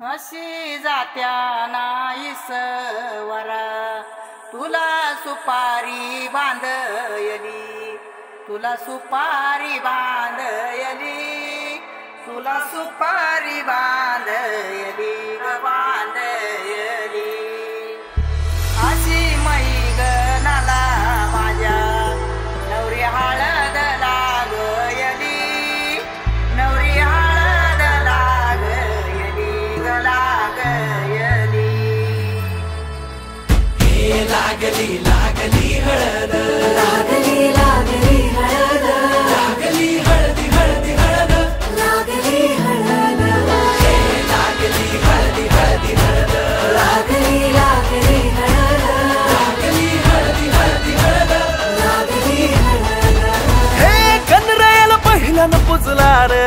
अशी जात्या नाईसवरा तुला सुपारी बांधयली, तुला सुपारी बांधयली, तुला सुपारी बांधयली बांधयली. अशी मैगनाला माझ्या नवरी हळद लागयली, नवरी हळद लागयली लागयली. हे लागली लागली हळद, लागली लागली हळद, लागली हळदी हळदी हळद, लागली हळद. हे लागली हळदी हळदी हळद, लागली लागली हळद, लागली हळदी हळदी हळद. लागली हळद. हे कनरायाला पहिल्यानं पुजला रे,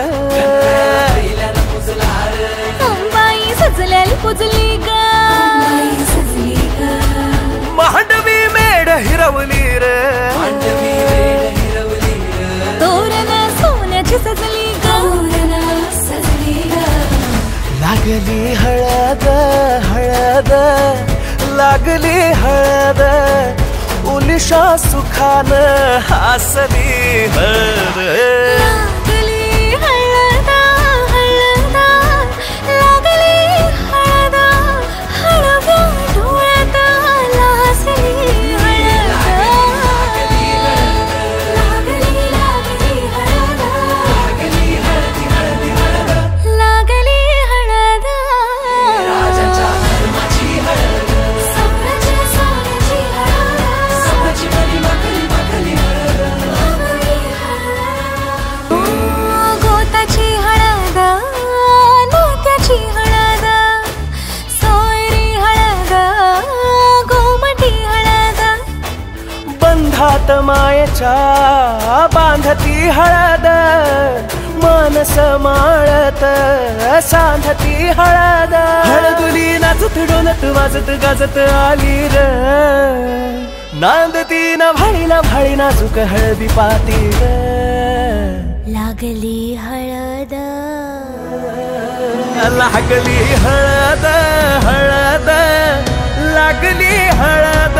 पहिल्यानं पुजला रे, अंबाई सजल्याली पुजली ग, अंबाई सजली ग. मांडवी मेढ हिरवली रे, मांडवी वेळ हिरवली रे, तोरण सोन्याची सजली ग, तोरण सजली ग. लागली हळद हळद, लागली हळद, उलिशा सुखान हसली हळद. लागली हळद हळद, लागली हळद, हळव्या डोळ्यात लाजली हळद. लागली लागली हळद, लागली हळदी हळदी हळद. लागली हळद. राजाच्या धर्माची हळद, सोन्याची सोन्याची हळद, सोन्याची मली मखली मखली हळद. लागली हळद. गोताची हळद, नात्याची हळद, सोयरी हळद, गोमटी हळद. बंधात मायेच्या बांधती हळद, मन समाळत सांधती हळद. हळदुली नाचत डोलत वाजत गाजत आली र, नांदती ना भाळी नाजूक हळदी पाती र. लागली हळद. लागली हळद हळद, लागली हळद,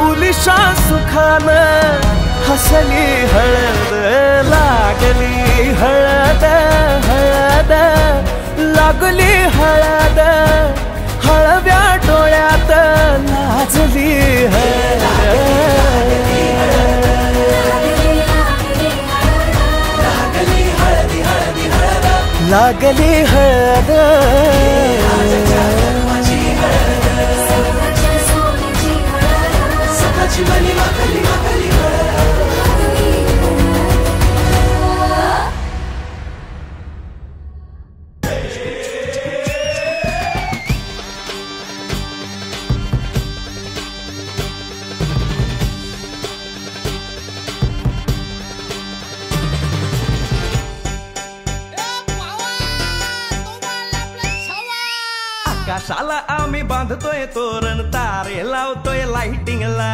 उलिशा सुखान हसली हळद. लागली हळद हळद, लागली हळद, हळव्या डोळ्यात लाजली हळद. लागली हळदी हळदी हळद, लागली हळद. धर्माची हळद, सोन्याची सोन्याची हळद, सोन्याची मली मखली मखली हळद. आकाशाला आम्ही बांधतोय तोरण, तारे लावतोय लाइटिंगला.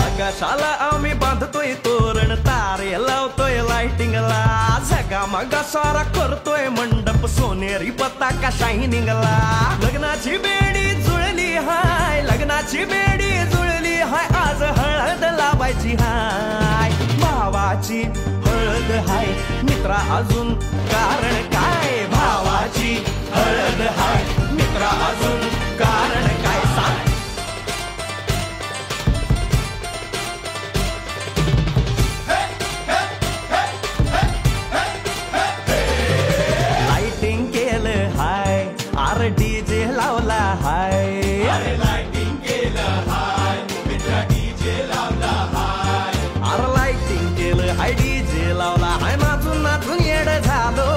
आकाशाला आम्ही बांधतोय तोरण, तारे लावतोय लाइटिंगला. जगा मगा सारा करतोय मंडप, सोनेरी पताका शायनिंगला. लग्नाची बेडी जुळली हाय, लग्नाची बेडी जुळली हाय, आज हळद लावायची हाय. भावाची हळद हाय, मित्रा अजून कारण काय. भावाची हळद हाय, मित्रा अजून कारण काय सांग. लाइटिंग केलं हाय, आर डीजे लावला हाय. लाइटिंग केलं हाय, मित्रा डीजे लावला हाय. आर लाइटिंग केलं हाय, डीजे लावला हाय, नाचून नाचून येड झालो.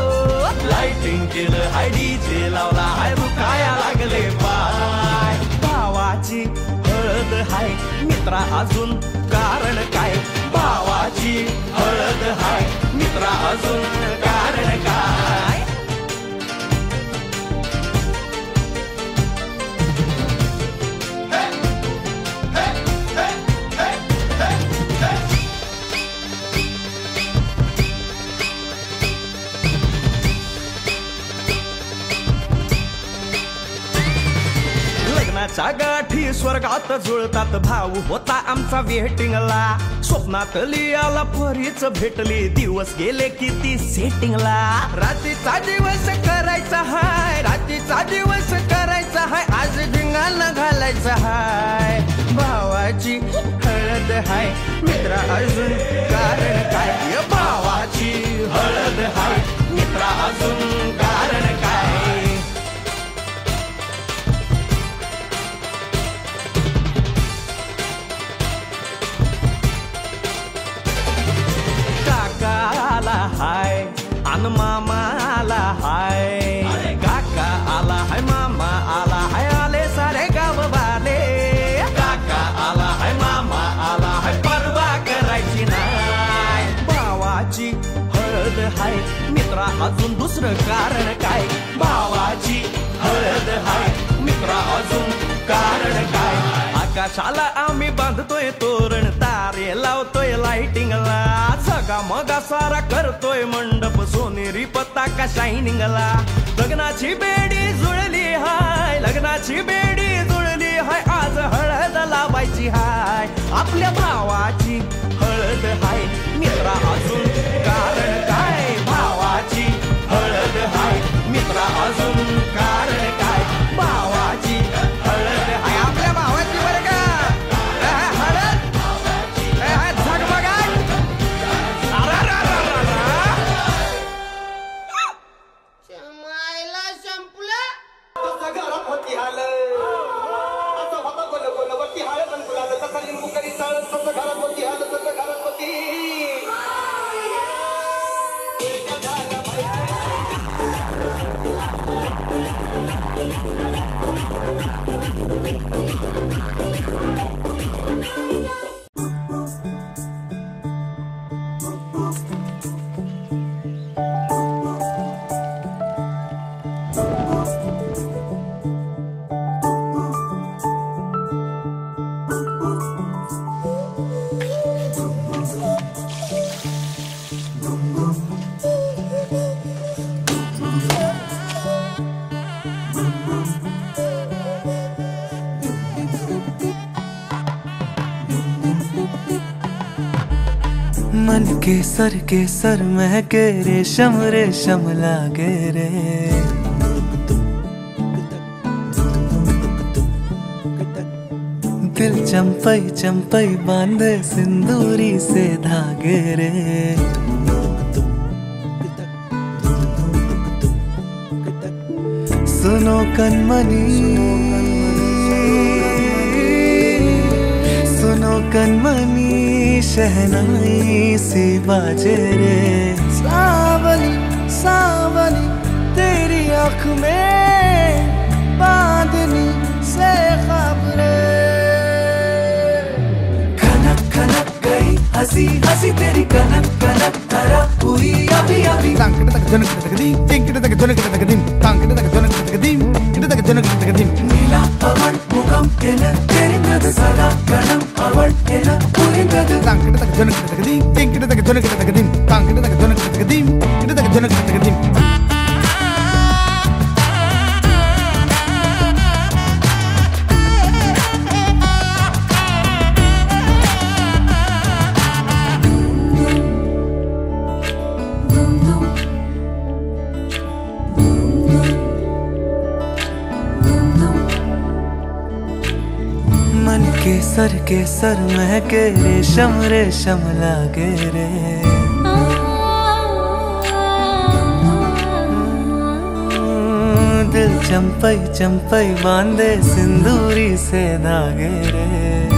लाइटिंग केलं हाय, डीजे लावला हाय, रुकाया लागले पाय. भावाची हळद हाय, मित्रा अजून कारण काय. भावाची हळद हाय, मित्रा अजून कारण काय. प्रेमाच्या गाठी स्वर्गात जुळतात भाऊ होता आमचा वेटिंगला स्वप्नात लियाला परीच भेटली दिवस गेले किती सेटिंगला रात्रीचा दिवस करायचा हाय रात्रीचा दिवस करायचा हाय आज धिंगाणा घालायचा हाय भावाची हळद हाय मित्रा अजून कारण काय भावाची हळद हाय मित्रा अजून कारण काय काकाला हाय अन मामाला हाय काका आला हाय मामा आला हाय आले सारे गाव वाले काका आला हाय मामा आला हाय परवा करायची नाय भावाची हळद हाय मित्रा अजून दुसरं कारण काय भावाची हळद हाय मित्रा अजून कारण काय आकाशाला आम्ही बांधतोय तोरण तारे लावतोय लाइटिंगला सगा मगा सारा करतोय मंडप सोनेरी पताका शायनिंगला लग्नाची बेडी जुळली हाय लग्नाची बेडी जुळली हाय आज हळद लावायची हाय आपल्या भावाची हळद हाय मित्रा अजून कारण काय भावाची हळद हाय मित्रा अजून कारण काय भावाची हळद हाय आपल्या भावाची बरं का हळद झगमगाट मायला संपलं तसं घरात होती हाल असं होता गोल गोल वरती हाळ पण फुलालं तसं लिंबू करी चाळ तसं घरात होती हाल तसं घरात होती मन के सर महके रेशम रेशम लागे रे दिल चंपई चंपई बांधे सिंदूरी से धागे रे सुनो कनमनी सुनो कनमनी शहनाई सी बाजे रे सावली सावली तेरी आँख में बांधनी से ख्वाब रे खनक खनक गई हंसी हंसी तेरी कनक कनक धरा हुई अभी अभी तांकड़े तक जनक तक दी टिंकड़े तक जनक तक दी तांकड़े तक जनक तक दी इड़े तक जनक तक दी नीला अवल मुगम केना तेरी नद सदा गणम अवल केना पूरी नद तांकड़े तक जनक तक दी टिंकड़े तक जनक तक दी तांकड़े तक जनक तक दी इड़े तक जनक तक दी के सर महके रेशम रेशम लागे रे दिल चंपई चंपई बांधे सिंदूरी से धागे रे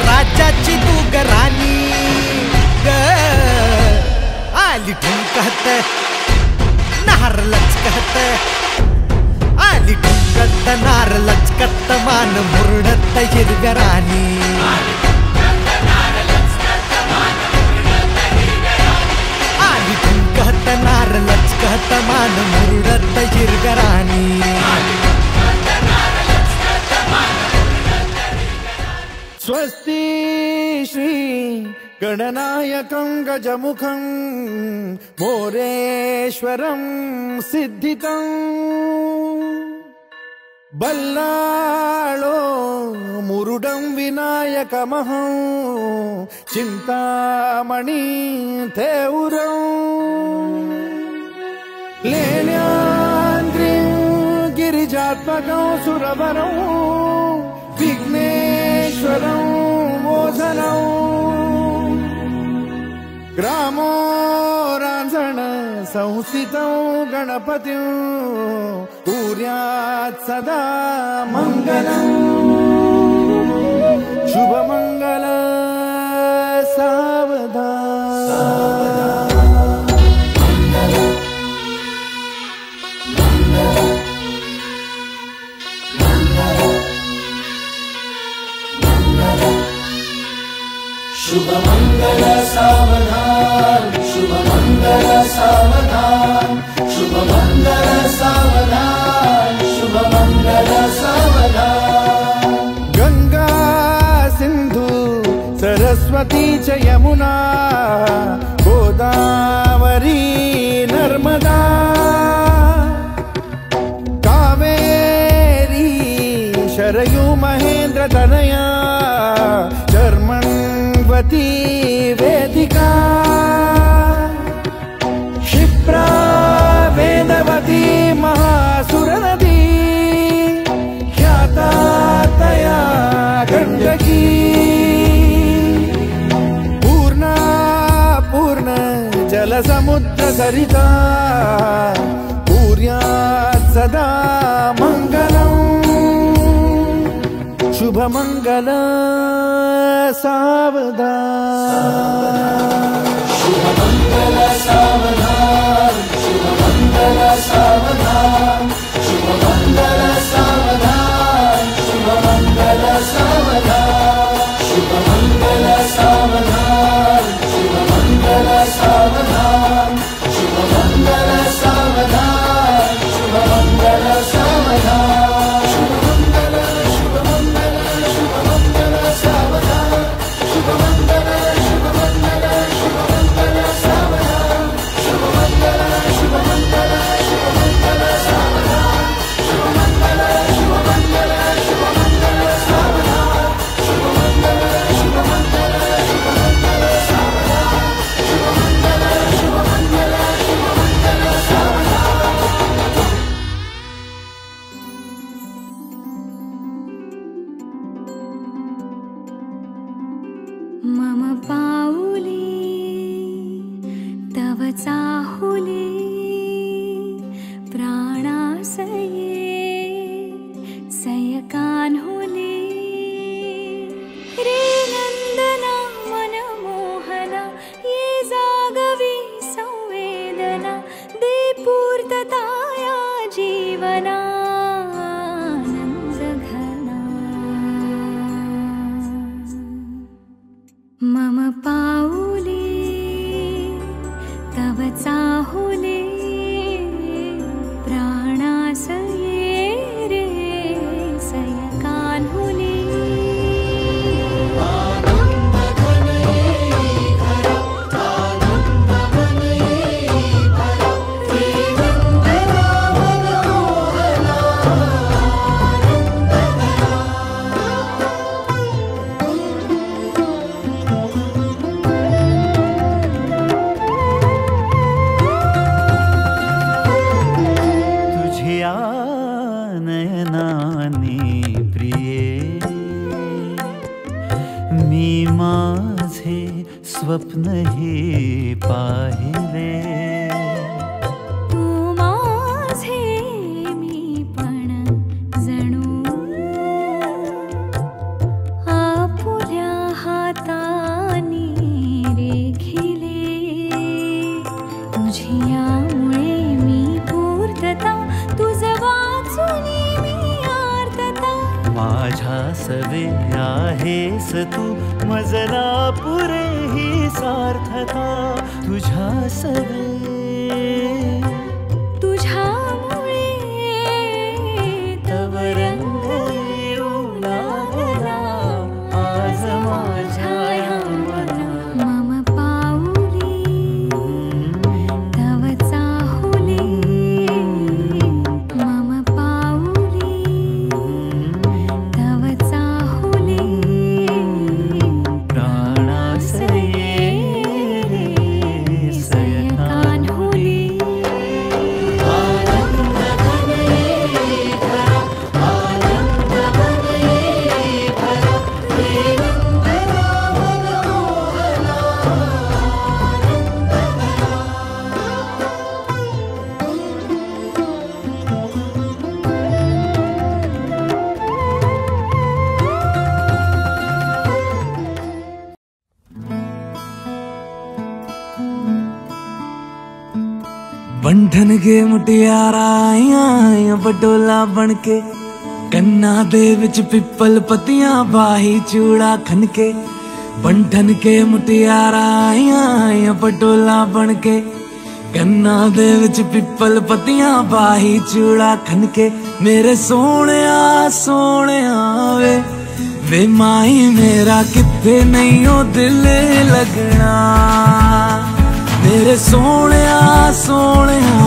राज्याची तू ग राणी ग आली ठुमकत नार लचकत आली ठुमकत नार लचकत मान मुरडत हिरव्या राणी आली ठुमकत नार लचकत मान मुरडत हिरव्या राणी स्वस्ति श्री गणनायकं गजमुखं मोरेश्वरं सिद्धितं बल्लाळो मुरुडं विनायकमहं चिन्तामणि थेउरं लेण्याद्रिं गिरिजात्मकं सुरवरं विघ्नेश्वरं मोझनं ग्रामो रांझण संस्थितं गणपतिं कुर्यात् सदा मङ्गलम् शुभमङ्गल सावधान शुभ मंगल सावधान शुभ मंगल सावधान शुभ मंगल सावधान शुभ मंगल सावधान गंगा सिंधु सरस्वती च यमुना गोदावरी नर्मदा कावेरी शरयू महेंद्र तनया चर्मण्वती वेदिका क्षिप्रा वेदवती महासुरनदी ख्याता तया गण्डकी पूर्णा पूर्ण जलसमुद्र सरिता कुर्यात् सदा मङ्गलम् शुभमङ्गल सावधान शुभमङ्गल सावधान शुभमङ्गल सावधान शुभमङ्गल सावधान शुभमङ्गल सावधान शुभमङ्गल सावधान शुभमङ्गल सावधान शुभमङ्गल सावधान शुभमङ्गल सावधान शुभमङ्गल शुभमङ्गल शुभमङ्गल सावधान शुभमङ्गल शुभमङ्गल शुभमङ्गल सावधान शुभमङ्गल शुभमङ्गल शुभमङ्गल सावधान शुभमङ्गल शुभमङ्गल शुभमङ्गल सावधान शुभमङ्गल शुभमङ्गल शुभमङ्गल सावधान शुभमङ्गल शुभमङ्गल शुभमङ्गल सावधान मम पाऊले तव चाहुले प्राणासये सयकान्हुले रे नंदना मनमोहना ये जागवी संवेदना दे पूर्तताया जीवना मम पाऊले तव चाहुले प्राणासये रे सयकान्हुले स्वप्न हे पाहिले तू माझे मी पण जणू आपुल्या सवे आहेस तू मजला पुरे ही सार्थता तुझ्या सवे तुझ्यामुळे तव रंग येऊ लागला आज माझ्या या मना मम पाऊली तव चाहुले मम पाऊली तव चाहुले प्राणासये सयकान्हुले बंधन के मुटियारा आईया बडोला बनके कन्ना दे विच पिपल पतियां बाही चूड़ा खनके बंधन के मुटियारा आईया बडोला बनके कन्ना दे विच पिपल पतियां बाही चूड़ा खनके मेरे सोहणिया सोहणिया वे माई मेरा किथे नहीं ओ दिल लगना मेरे सोहणिया सोहणिया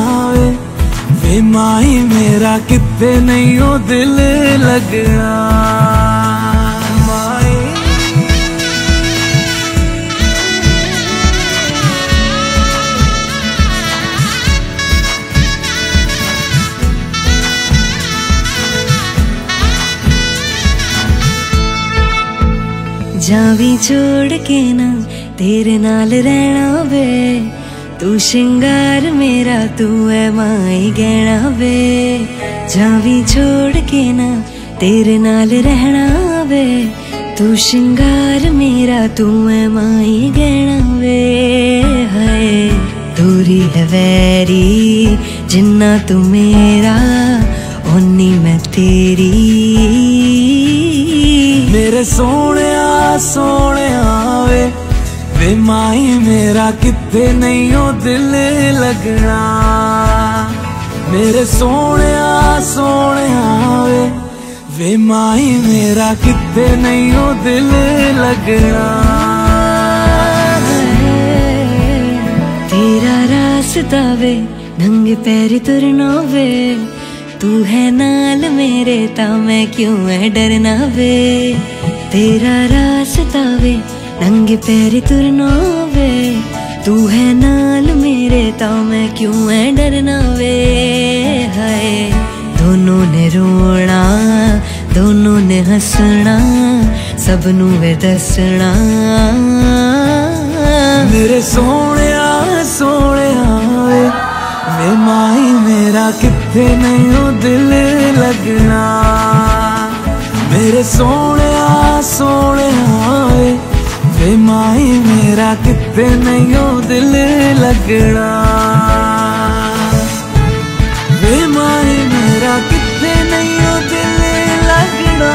वे माई मेरा किथे नहीं ओ दिल लगना माई जावी छोड़ के ना तेरे नाल रहना वे तू श्रृंगार मेरा तू है माई गहना वे जावी छोड़ के ना तेरे नाल रहना वे तू श्रृंगार मेरा तू है माई गहना वे हाय दूरी है वैरी जिन्ना तू मेरा ओनी मैं तेरी मेरे सोहणिया सोहणिया वे माई मेरा किथे नहीं ओ दिल लगना मेरे सोहणिया सोहणिया वे माई मेरा किथे नहीं ओ दिल लगना तेरा रास्ता वे नंगे पैरी तुरना वे तू है नाल मेरे ता मैं क्यों है डरना वे तेरा रास्ता वे नंगे पैरी तुरना वे तू है नाल मेरे ता मैं क्यों है डरना वे हाय दोनों ने रोना दोनों ने हंसना सबनू वे दसना मेरे सोहणिया सोहणिया वे माई मेरा किथे नहीं ओ दिल लगना मेरे सोहणिया सोहणिया वे माई मेरा किथे नहीं ओ दिल लगना वे माई मेरा किथे नहीं ओ दिल लगना